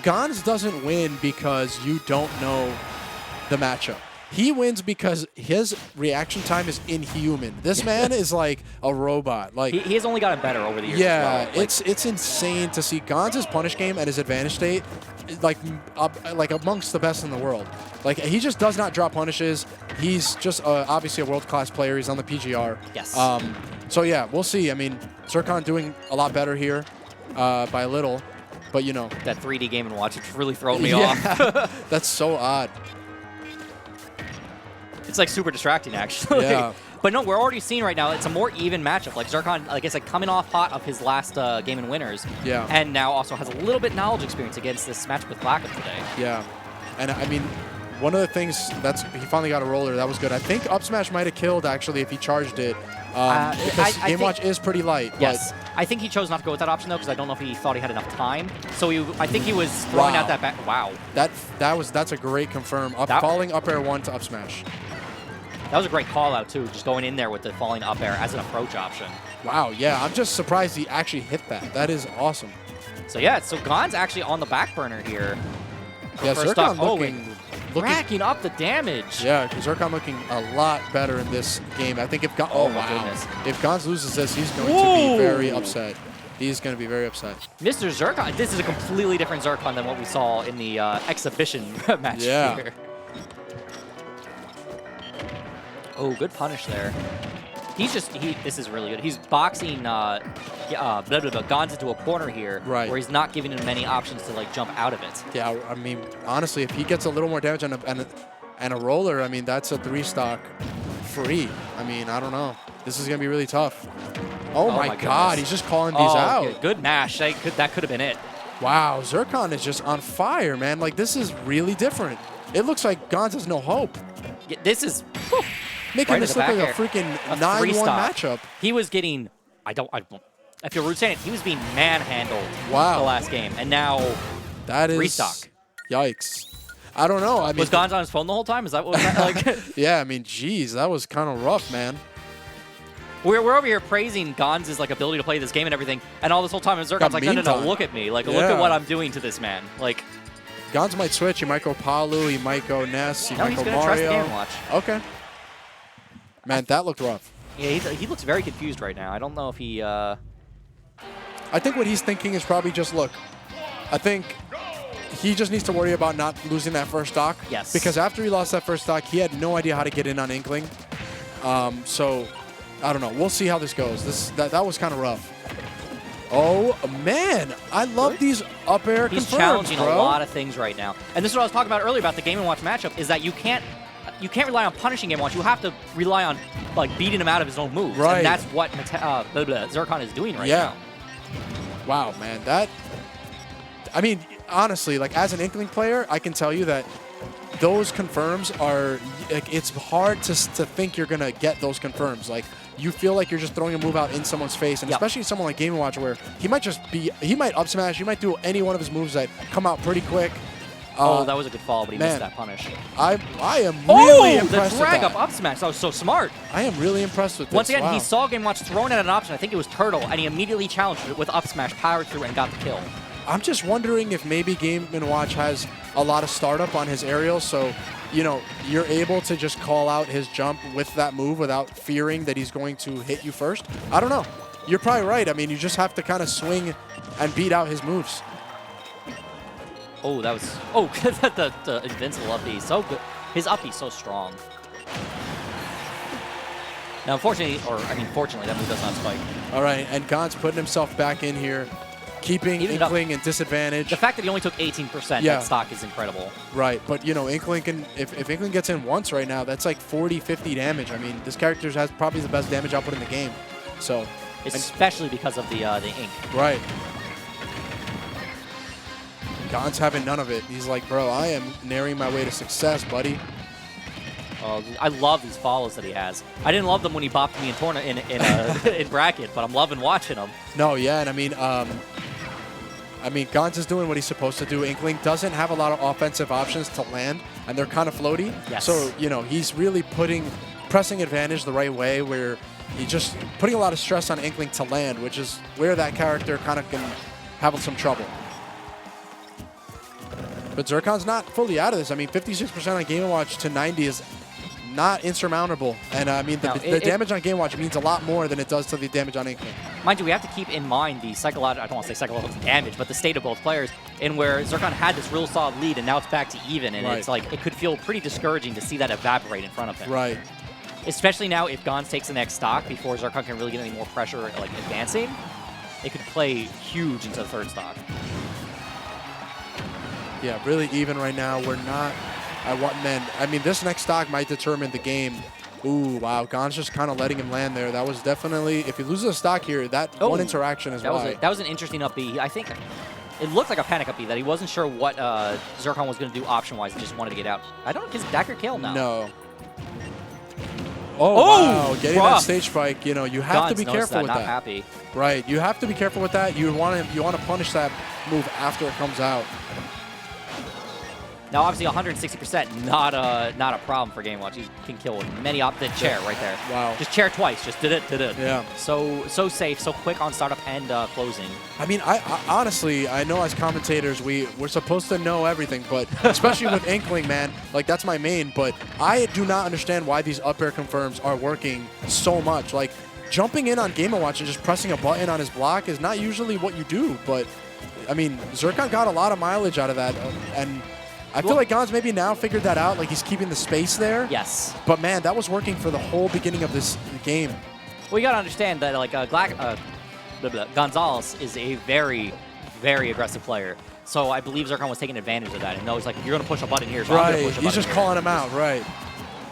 Gons doesn't win because you don't know the matchup. He wins because his reaction time is inhuman. This man is like a robot. Like he has only gotten better over the years. Yeah, as well. it's insane to see Gons' punish game at his advantage state, like amongst the best in the world. Like he just does not drop punishes. He's just obviously a world-class player. He's on the PGR. Yes. So yeah, we'll see. I mean, Zercon doing a lot better here by a little, but you know. That 3D Game & Watch, it's really throwing me off. That's so odd. It's like super distracting, actually. Yeah. But no, we're already seeing right now, it's a more even matchup. Like Zercon, like I said, coming off hot of his last Game & Winners. Yeah. And now also has a little bit knowledge experience against this matchup with Blackup today. Yeah. And I mean, one of the things he finally got a roller. That was good. I think up smash might have killed, actually, if he charged it. Because Game Watch is pretty light. Yes. I think he chose not to go with that option, though, because I don't know if he thought he had enough time. So I think he was throwing out that back. Wow. That's a great confirm. Falling up air 1 to up smash. That was a great call out, too, just going in there with the falling up air as an approach option. Wow, yeah. I'm just surprised he actually hit that. That is awesome. So, yeah, so Gon's actually on the back burner here. Yeah, Zercon looking racking up the damage. Yeah, Zercon looking a lot better in this game. I think if Gons, if Gons loses this, he's going to be very upset. He's going to be very upset. Mr. Zercon, this is a completely different Zercon than what we saw in the exhibition match here. Oh, good punish there. This is really good. He's boxing Gons into a corner here, where he's not giving him many options to like jump out of it. Yeah, I mean, honestly, if he gets a little more damage and a roller, I mean, that's a 3-stock free. I mean, I don't know. This is gonna be really tough. Oh my God, he's just calling these out. Good mash. That could have been it. Wow, Zercon is just on fire, man. Like, this is really different. It looks like Gons has no hope. Yeah, this is making this look like a freaking 9-1 matchup. He was getting, I feel rude saying it, he was being manhandled the last game, and now that is restock. Yikes. I don't know. I mean, was Gons on his phone the whole time? Is that what was that like? Yeah, I mean, geez, that was kind of rough, man. We're over here praising Gons' like ability to play this game and everything, and all this whole time Zercon's like, no, look at me. Like, look at what I'm doing to this man. Like, Gons might switch. He might go Palu. He might go Ness. He might go Mario. Trust Game Watch. Okay. Man, that looked rough. Yeah, he looks very confused right now. I don't know if he... I think what he's thinking is probably just, look, I think he just needs to worry about not losing that first stock. Yes. Because after he lost that first stock, he had no idea how to get in on Inkling. So, I don't know. We'll see how this goes. That was kind of rough. Oh, man. I love these up air confirms, He's challenging a lot of things right now. And this is what I was talking about earlier about the Game & Watch matchup, is that you can't rely on punishing Game & Watch. You have to rely on like beating him out of his own moves. Right. And that's what Zercon is doing right now. Wow, man. I mean, honestly, like as an Inkling player, I can tell you that those confirms are, like, it's hard to think you're going to get those confirms. Like, you feel like you're just throwing a move out in someone's face, and especially someone like Game & Watch where he might up smash, he might do any one of his moves that come out pretty quick. That was a good fall, but he missed that punish. I am really impressed the with drag that. up smash. That was so smart. I am really impressed with this. Once again, he saw Game & Watch thrown at an option. I think it was Turtle, and he immediately challenged it with up smash, powered through, and got the kill. I'm just wondering if maybe Game & Watch has a lot of startup on his aerial, so you're able to just call out his jump with that move without fearing that he's going to hit you first. I don't know. You're probably right. I mean, you just have to kind of swing and beat out his moves. Oh, that was... Oh, the invincible up B. So good. His up B so strong. Now, unfortunately, fortunately, that move does not spike. All right, and Gons putting himself back in here, keeping Inkling in disadvantage. The fact that he only took 18% that stock is incredible. Right, but, Inkling can... If Inkling gets in once right now, that's like 40, 50 damage. I mean, this character has probably the best damage output in the game. So... Especially because of the ink. Right. Gons having none of it. He's like, bro, I am narrowing my way to success, buddy. I love these follows that he has. I didn't love them when he bopped me in bracket, but I'm loving watching them. No, yeah, and I mean, Gons is doing what he's supposed to do. Inkling doesn't have a lot of offensive options to land, and they're kind of floaty. Yes. So, he's really pressing advantage the right way, where he's just putting a lot of stress on Inkling to land, which is where that character kind of can have some trouble. But Zercon's not fully out of this. I mean, 56% on Game & Watch to 90 is not insurmountable. And I mean, the damage on Game & Watch means a lot more than it does to the damage on Inkling. Mind you, we have to keep in mind the psychological, I don't want to say psychological damage, but the state of both players, in where Zercon had this real solid lead, and now it's back to even, and it's like, it could feel pretty discouraging to see that evaporate in front of him. Right. Especially now if Gonz takes the next stock before Zercon can really get any more pressure, like advancing, it could play huge into the third stock. Yeah, really even right now. We're not at what men. I mean, this next stock might determine the game. Ooh, wow. Gonz just kind of letting him land there. That was definitely, if he loses a stock here, that one interaction is why. That was an interesting up B. I think it looked like a panic up B that he wasn't sure what Zercon was going to do option-wise and just wanted to get out. I don't know if his dagger kill now. No. Oh, wow. Getting that stage spike, you know, you have to be careful with that. Not happy. Right. You have to be careful with that. You want to punish that move after it comes out. Now, obviously, 160%, not a problem for Game Watch. He can kill with many the chair right there. Wow. Just chair twice. Just did it. Yeah. So safe, so quick on startup and closing. I mean, I honestly, I know as commentators, we're supposed to know everything, but especially with Inkling, man, like that's my main. But I do not understand why these up air confirms are working so much. Like jumping in on Game & Watch and just pressing a button on his block is not usually what you do. But I mean, Zercon got a lot of mileage out of that, and I feel like Gonz maybe now figured that out, like he's keeping the space there. Yes. But man, that was working for the whole beginning of this game. Well, you gotta understand that like Gonzales is a very, very aggressive player. So I believe Zercon was taking advantage of that and knows like you're gonna push a button here. So right. He's just calling him out. Right.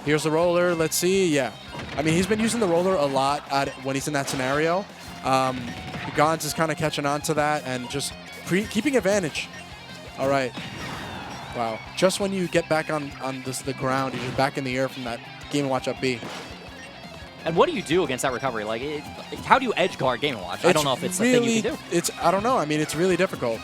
Here's the roller. Let's see. Yeah. I mean, he's been using the roller a lot when he's in that scenario. Gonz is kind of catching on to that and just keeping advantage. All right. Wow. Just when you get back on the ground, you're back in the air from that Game & Watch up B. And what do you do against that recovery? Like, how do you edge guard Game & Watch? I don't know if it's really, a thing you can do. I don't know. I mean, it's really difficult.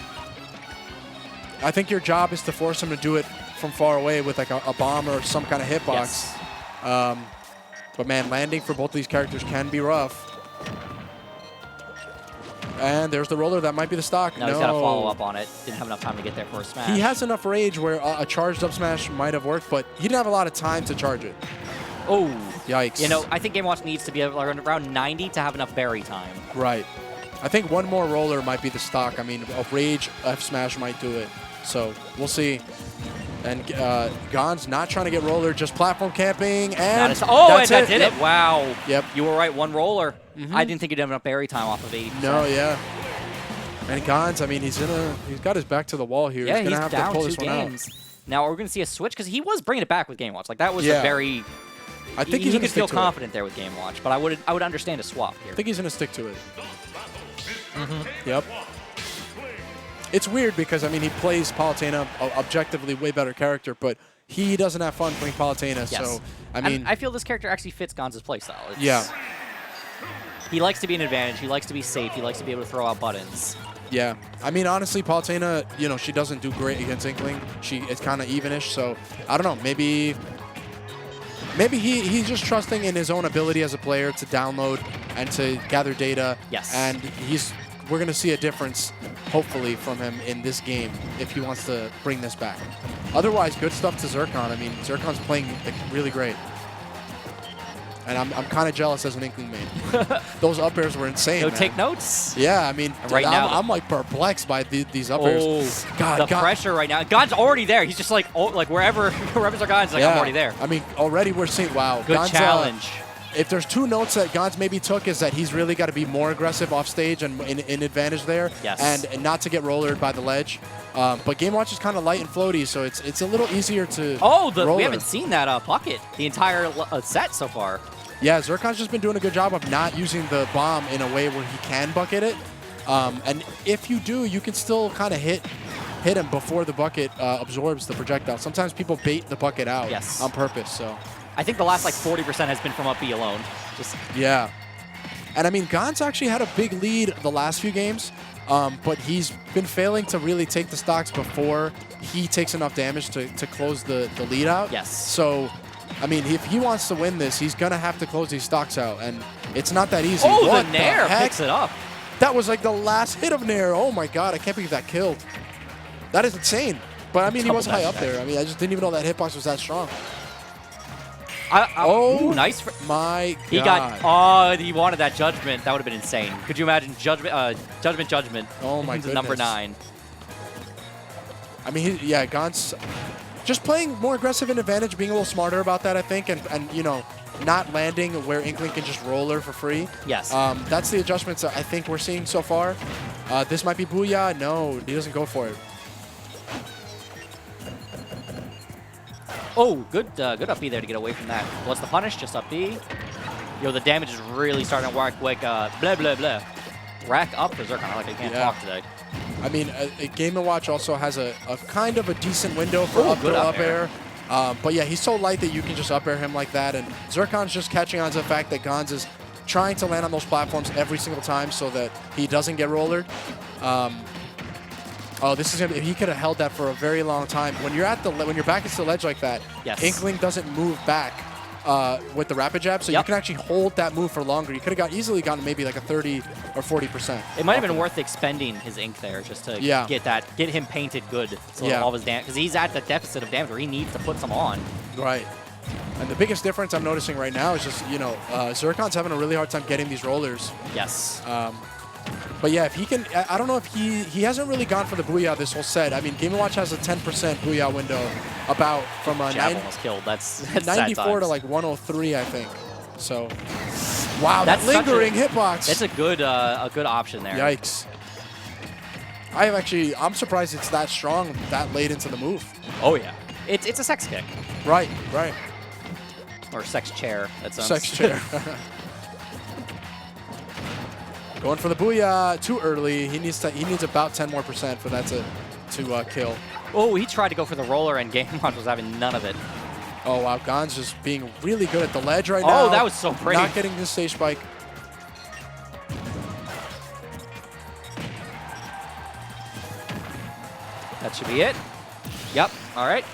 I think your job is to force him to do it from far away with like a bomb or some kind of hitbox. Yes. But man, landing for both of these characters can be rough. And there's the roller. That might be the stock. No, he's got to follow up on it. Didn't have enough time to get there for a smash. He has enough rage where a charged up smash might have worked, but he didn't have a lot of time to charge it. Oh. Yikes. You know, I think Game & Watch needs to be around 90 to have enough berry time. Right. I think one more roller might be the stock. I mean, a rage F smash might do it. So we'll see. And Gonz not trying to get roller, just platform camping, and that did it. Wow. Yep. You were right, one roller. I didn't think he'd have enough berry time off of 80%. No, yeah. And Gonz, I mean, he's got his back to the wall here. Yeah, he's gonna have down to pull 2 this one games. out. Now we're gonna see a switch because he was bringing it back with Game Watch. Like that was a very. I think he could feel confident there with Game Watch, but I would understand a swap here. I think he's gonna stick to it. Yep. It's weird because I mean he plays Palutena, objectively way better character, but he doesn't have fun playing Palutena. Yes. So I mean, I feel this character actually fits Gonz's playstyle. Yeah. He likes to be an advantage. He likes to be safe. He likes to be able to throw out buttons. Yeah. I mean, honestly, Palutena, you know, she doesn't do great against Inkling. It's kind of evenish. So I don't know. Maybe he's just trusting in his own ability as a player to download and to gather data. Yes. And we're going to see a difference, hopefully, from him in this game if he wants to bring this back. Otherwise, good stuff to Zercon. I mean, Zercon's playing like, really great. And I'm kind of jealous as an Inkling main. Those up airs were insane, man. Take notes. Yeah, I mean, right now, I'm like perplexed by these up airs. God, the pressure right now. God's already there. He's just like, wherever's our God's like, I'm already there. I mean, already we're seeing, wow. Good challenge. If there's 2 notes that Gonz maybe took is that he's really got to be more aggressive off stage and in advantage there. Yes. And not to get rollered by the ledge. But Game Watch is kind of light and floaty, so it's a little easier to we haven't seen that bucket the entire set so far. Yeah, Zercon's just been doing a good job of not using the bomb in a way where he can bucket it. And if you do, you can still kind of hit him before the bucket absorbs the projectile. Sometimes people bait the bucket out on purpose. So I think the last like 40% has been from up B alone. Yeah. And I mean, Gonz actually had a big lead the last few games, but he's been failing to really take the stocks before he takes enough damage to close the lead out. Yes. So I mean, if he wants to win this, he's going to have to close these stocks out, and it's not that easy. Oh, the Nair picks it up. That was like the last hit of Nair. Oh, my God. I can't believe that killed. That is insane. But I mean, he was high up there. I mean, I just didn't even know that hitbox was that strong. Ooh, nice. My God. He got, he wanted that judgment. That would have been insane. Could you imagine judgment? Oh my goodness. Number 9. I mean, yeah, Gonz just playing more aggressive in advantage, being a little smarter about that, I think, and you know, not landing where Inkling can just roller for free. Yes. That's the adjustments that I think we're seeing so far. This might be Booyah. No, he doesn't go for it. Oh, good up B there to get away from that. What's the punish? Just up B. Yo, the damage is really starting to work like blah, blah, blah. Rack up for Zercon. I can't talk today. I mean, Game & Watch also has a kind of a decent window for up air. But yeah, he's so light that you can just up air him like that. And Zercon's just catching on to the fact that Gonz is trying to land on those platforms every single time so that he doesn't get rollered. Oh, this is gonna be, he could have held that for a very long time. When you're when your back is to the ledge like that, Inkling doesn't move back with the rapid jab, so you can actually hold that move for longer. You could have easily gotten maybe like a 30 or 40%. It might have been worth expending his ink there just to get him painted good. So all of his damage, because he's at the deficit of damage where he needs to put some on. Right. And the biggest difference I'm noticing right now is just, you know, Zercon's having a really hard time getting these rollers. Yes. But yeah, if he can, I don't know if he hasn't really gone for the Booyah this whole set. I mean, Game & Watch has a 10% Booyah window about from a almost killed. That's 94 to like 103, I think. So, wow, that lingering hitbox. That's a good option there. Yikes. I'm surprised it's that strong that late into the move. Oh yeah, it's a sex kick. Right, right. Or sex chair. That sounds. Sex chair. Going for the Booyah too early. He needs about 10% more for that to kill. Oh, he tried to go for the roller, and Game & Watch was having none of it. Oh wow, Gonz just being really good at the ledge right now. Oh, that was so pretty. Not getting his stage spike. That should be it. Yep. All right.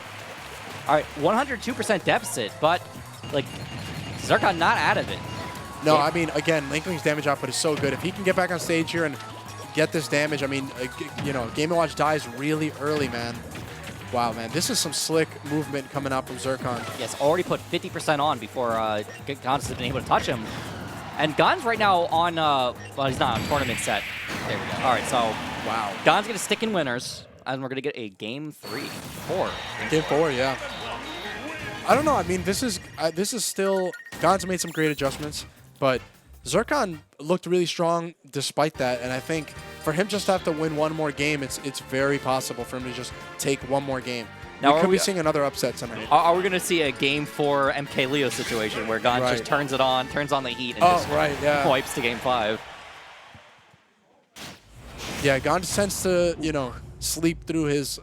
All right. 102% deficit, but like Zercon not out of it. No, I mean, again, Inkling's damage output is so good. If he can get back on stage here and get this damage, I mean, you know, Game & Watch dies really early, man. Wow, man, this is some slick movement coming out from Zercon. Yes, already put 50% on before Gonz has been able to touch him. And Gonz right now on, well, he's not on tournament set. There we go. All right, so wow, Gonz going to stick in winners, and we're going to get a Game 4. Game 4, yeah. I don't know. I mean, this is still, Gonz made some great adjustments. But Zercon looked really strong despite that, and I think for him just to have to win one more game, it's very possible for him to just take one more game. Now, we could be seeing another upset tonight. Are we going to see a Game 4 MK Leo situation where Gonz just turns on the heat, and just wipes to Game 5? Yeah, Gonz tends to, you know, sleep through his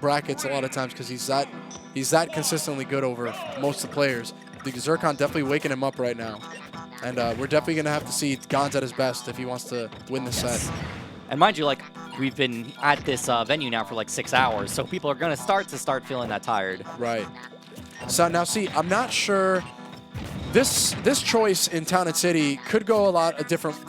brackets a lot of times because he's that consistently good over most of the players. I think Zercon definitely waking him up right now. And we're definitely going to have to see Gonz at his best if he wants to win the set. And mind you, like, we've been at this venue now for like 6 hours, so people are going to start feeling that tired. Right. So now, see, I'm not sure. This choice in Town and City could go a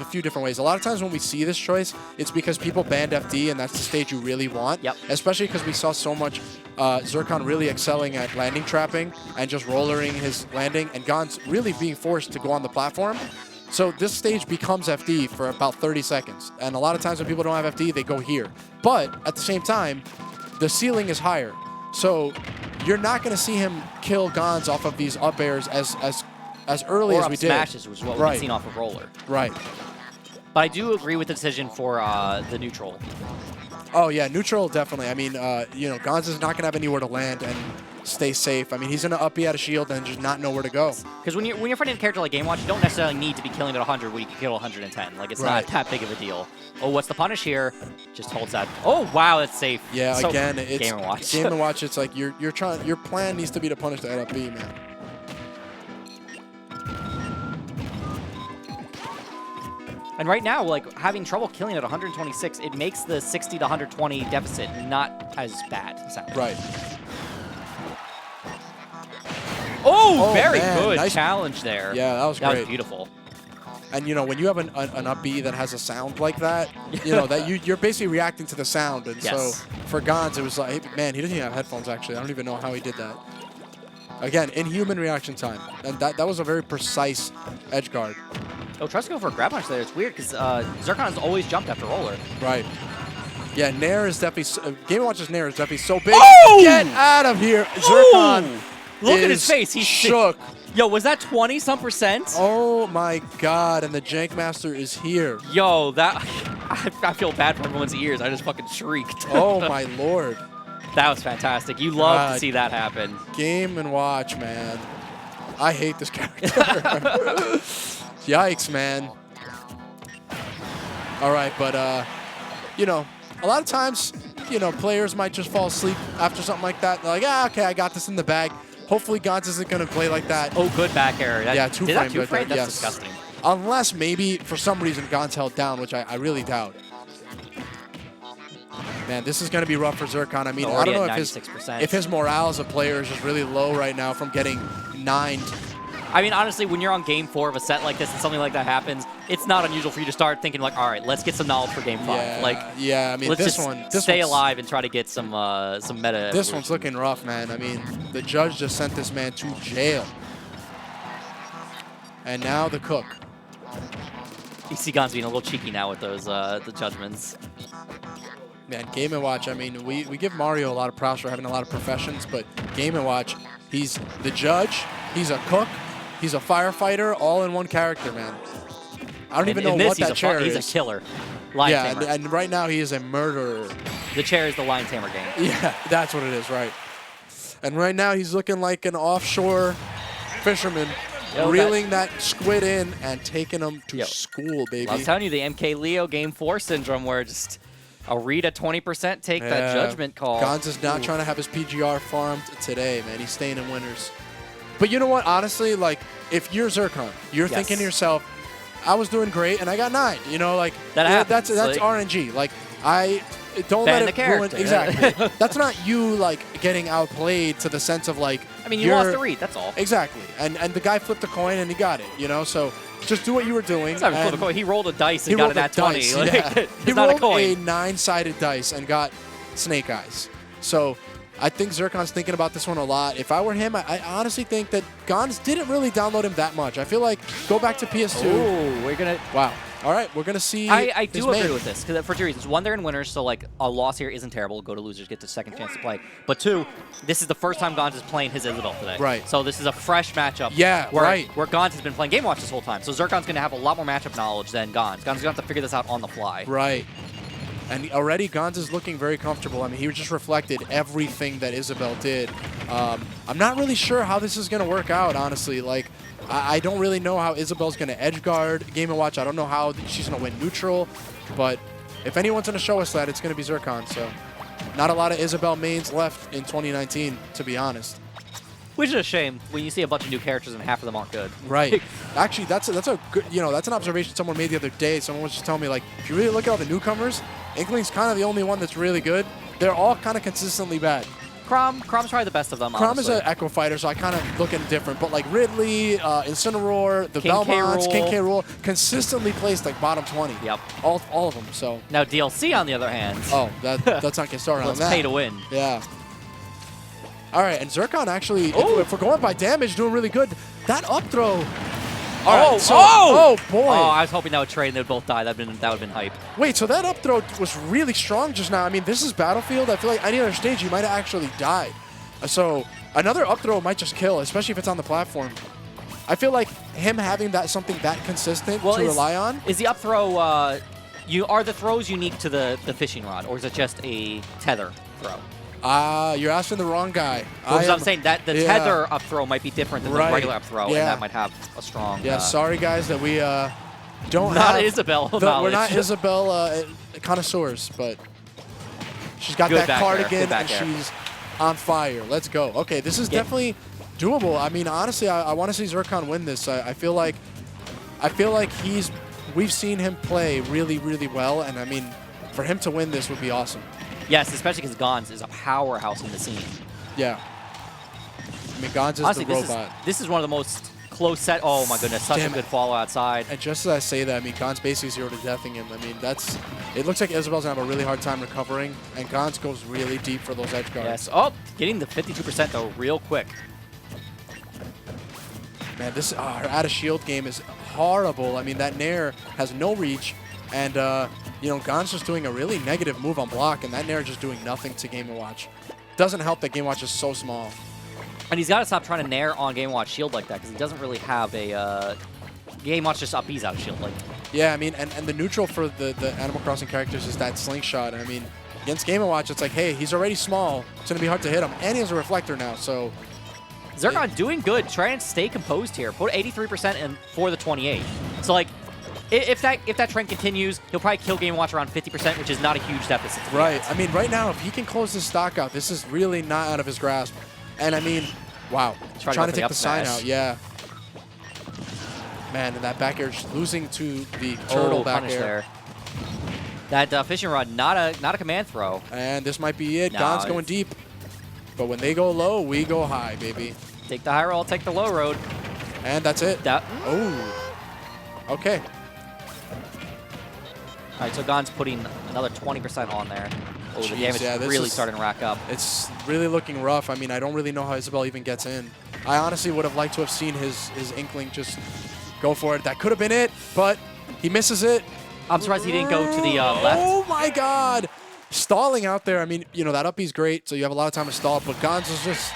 few different ways. A lot of times when we see this choice, it's because people banned FD, and that's the stage you really want. Yep. Especially because we saw so much Zercon really excelling at landing trapping and just rollering his landing, and Gonz really being forced to go on the platform. So this stage becomes FD for about 30 seconds. And a lot of times when people don't have FD, they go here. But at the same time, the ceiling is higher. So you're not going to see him kill Gonz off of these up airs as early as we did. Smashes, which is what we've seen off of roller. Right. But I do agree with the decision for the neutral. Oh, yeah, neutral, definitely. I mean, you know, Gonz is not going to have anywhere to land and stay safe. I mean, he's going to up B out of shield and just not know where to go. Because when you're fighting a character like Game Watch, you don't necessarily need to be killing at 100 when you can kill 110. Like, it's not that big of a deal. Oh, what's the punish here? Just holds that. Oh, wow, that's safe. Yeah, so, again, it's Game & Watch. Game & Watch, it's like your plan needs to be to punish that up B, man. And right now, like, having trouble killing at 126, it makes the 60 to 120 deficit not as bad. Right. Oh, very good challenge there. Yeah, that was great. That was beautiful. And, you know, when you have an up B that has a sound like that, you know, that you're basically reacting to the sound. And so for Gonz, it was like, man, he doesn't even have headphones, actually. I don't even know how he did that. Again, inhuman reaction time. And that was a very precise edge guard. Oh, tries to go for a grab punch there. It's weird because Zercon's always jumped after roller. Right. Yeah, Nair is definitely... Game & Watch's Nair is definitely so big. Oh! Get out of here. Zercon Look at his face. He's shook. Yo, was that 20-some%? Oh, my God. And the Jank Master is here. Yo, that... I feel bad for everyone's ears. I just fucking shrieked. Oh, my Lord. That was fantastic. You love to see that happen. Game & Watch, man. I hate this character. Yikes, man. All right, but, you know, a lot of times, you know, players might just fall asleep after something like that. They're like, okay, I got this in the bag. Hopefully, Gonz isn't going to play like that. Oh, good back air. Yeah, two-frame. Two-frame? That's yes. disgusting. Unless maybe, for some reason, Gonz held down, which I really doubt. Man, this is going to be rough for Zercon. I mean, I don't know if his morale as a player is just really low right now from getting 9'd. I mean, honestly, when you're on game 4 of a set like this and something like that happens, it's not unusual for you to start thinking like, all right, let's get some knowledge for game 5. Yeah, like, yeah. I mean, let's this just stay alive and try to get some meta. This one's looking rough, man. I mean, the judge just sent this man to jail. And now the cook. You see Gonz being a little cheeky now with those the judgments. Man, Game & Watch, I mean, we give Mario a lot of props for having a lot of professions, but Game & Watch, he's the judge, he's a cook, he's a firefighter, all in one character, man. I don't even know what that chair is. He's a killer. Lion tamer. And right now he is a murderer. The chair is the lion tamer game. Yeah, that's what it is, right. And right now he's looking like an offshore fisherman, reeling that squid in and taking him to school, baby. I was telling you, the MK Leo game 4 syndrome where just a read at 20%, take that judgment call. Gonz is not trying to have his PGR farmed today, man. He's staying in winners. But you know what? Honestly, like, if you're Zercon, you're thinking to yourself, I was doing great and I got 9. You know, like, that's like, RNG. Like, I don't let it ruin. Exactly. That's not you, like, getting outplayed to the sense of, like, I mean, you lost the read, that's all. Exactly. And the guy flipped the coin and he got it, you know? So just do what you were doing. It's not even flipped a coin. He rolled a dice and got it at 20. Like, yeah. He rolled a 9-sided dice and got snake eyes. So I think Zercon's thinking about this one a lot. If I were him, I honestly think that Gonz didn't really download him that much. I feel like go back to PS2. Oh, we're going to... Wow. All right, we're going to see I do agree with this for 2 reasons. One, they're in winners, so like a loss here isn't terrible. Go to losers, get the second chance to play. But 2, this is the first time Gonz is playing his Isabelle today. Right. So this is a fresh matchup. Yeah, where Gonz has been playing Game Watch this whole time. So Zercon's going to have a lot more matchup knowledge than Gonz. Gonz is going to have to figure this out on the fly. Right. And already Gonz is looking very comfortable. I mean, he just reflected everything that Isabelle did. I'm not really sure how this is going to work out, honestly. Like, I don't really know how Isabelle's going to edge guard Game & Watch. I don't know how she's going to win neutral. But if anyone's going to show us that, it's going to be Zercon. So not a lot of Isabelle mains left in 2019, to be honest. Which is a shame when you see a bunch of new characters and half of them aren't good. Right. Actually, that's a good, you know, that's an observation someone made the other day. Someone was just telling me, like, if you really look at all the newcomers, Inkling's kind of the only one that's really good. They're all kind of consistently bad. Crom's probably the best of them, Crom is an Echo fighter, so I kind of look at it different. But like Ridley, Incineroar, the Belmonts, King K. Rool, consistently placed like bottom 20. Yep. All of them. So now DLC on the other hand. Oh, that's not get started on that. Let's pay to win. Yeah. All right, and Zercon actually, if we're going by damage, doing really good. That up throw. Oh boy! Oh, I was hoping that would trade and they'd both die. That would have been hype. Wait, so that up throw was really strong just now. I mean, this is Battlefield. I feel like any other stage you might have actually died. So another up throw might just kill, especially if it's on the platform. I feel like him having something that consistent to rely on. Is the up throw? Are the throws unique to the fishing rod, or is it just a tether throw? You're asking the wrong guy. I'm saying that the tether up throw might be different than the regular up throw, and that might have a strong... Yeah, sorry guys that we don't not have... Isabelle we're not Isabelle connoisseurs, but she's got that cardigan and she's on fire. Let's go. Okay, this is definitely doable. I mean, honestly, I want to see Zercon win this. I feel like we've seen him play really, really well, and I mean, for him to win this would be awesome. Yes, especially because Gonz is a powerhouse in the scene. Yeah. I mean, Gonz is the robot. This is one of the most close set. Oh my goodness, such a good follow outside. And just as I say that, I mean, Gonz basically 0 to deathing him. I mean, it looks like Isabelle's going to have a really hard time recovering, and Gonz goes really deep for those edge guards. Yes. Oh, getting the 52% though real quick. Man, this her out of shield game is horrible. I mean, that Nair has no reach, and you know, Gonz just doing a really negative move on block, and that Nair just doing nothing to Game & Watch. Doesn't help that Game & Watch is so small. And he's got to stop trying to Nair on Game & Watch shield like that, because he doesn't really have a Game & Watch just up B's out of shield. Like. Yeah, I mean, and the neutral for the Animal Crossing characters is that slingshot. I mean, against Game & Watch, it's like, hey, he's already small. It's going to be hard to hit him, and he has a reflector now, so... Zercon doing good, trying to stay composed here. Put 83% in for the 28. So like, if that trend continues, he'll probably kill Game & Watch around 50%, which is not a huge deficit. Right. I mean, right now, if he can close this stock out, this is really not out of his grasp. And I mean, wow, trying to take the sign out. Yeah. Man, and that back air just losing to the turtle back air. There. That fishing rod, not a command throw. And this might be it. No, Gonz going deep. But when they go low, we go high, baby. Take the high roll, take the low road. And that's it. Oh. Okay. All right, so Gonz putting another 20% on there. Oh, the damage is really starting to rack up. It's really looking rough. I mean, I don't really know how Isabelle even gets in. I honestly would have liked to have seen his Inkling just go for it. That could have been it, but he misses it. I'm surprised he didn't go to the left. Oh, my God. Stalling out there. I mean, you know, that up B's great, so you have a lot of time to stall, but Gonz is just...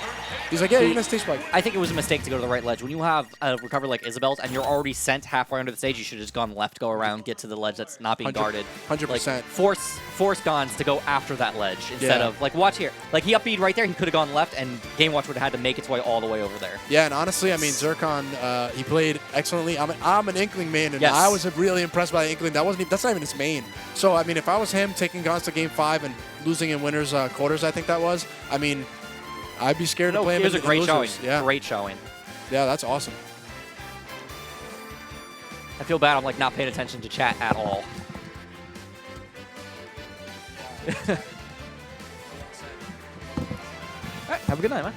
He's like, yeah, you're going to stage spike. I think it was a mistake to go to the right ledge. When you have a recovery like Isabelle's and you're already sent halfway under the stage, you should have just gone left, go around, get to the ledge that's not being guarded. 100%. Like, force Gonz to go after that ledge instead of, like, watch here. Like, he up B'd right there, he could have gone left, and Game Watch would have had to make its way all the way over there. Yeah, and honestly, I mean, Zercon, he played excellently. I'm an Inkling main, and I was really impressed by the Inkling. That's not even his main. So, I mean, if I was him taking Gonz to Game 5 and losing in winners quarters, I think that was, I mean... I'd be scared to play him. It was a great showing. Yeah. Great showing. Yeah, that's awesome. I feel bad. I'm like not paying attention to chat at all. All right, have a good night, man.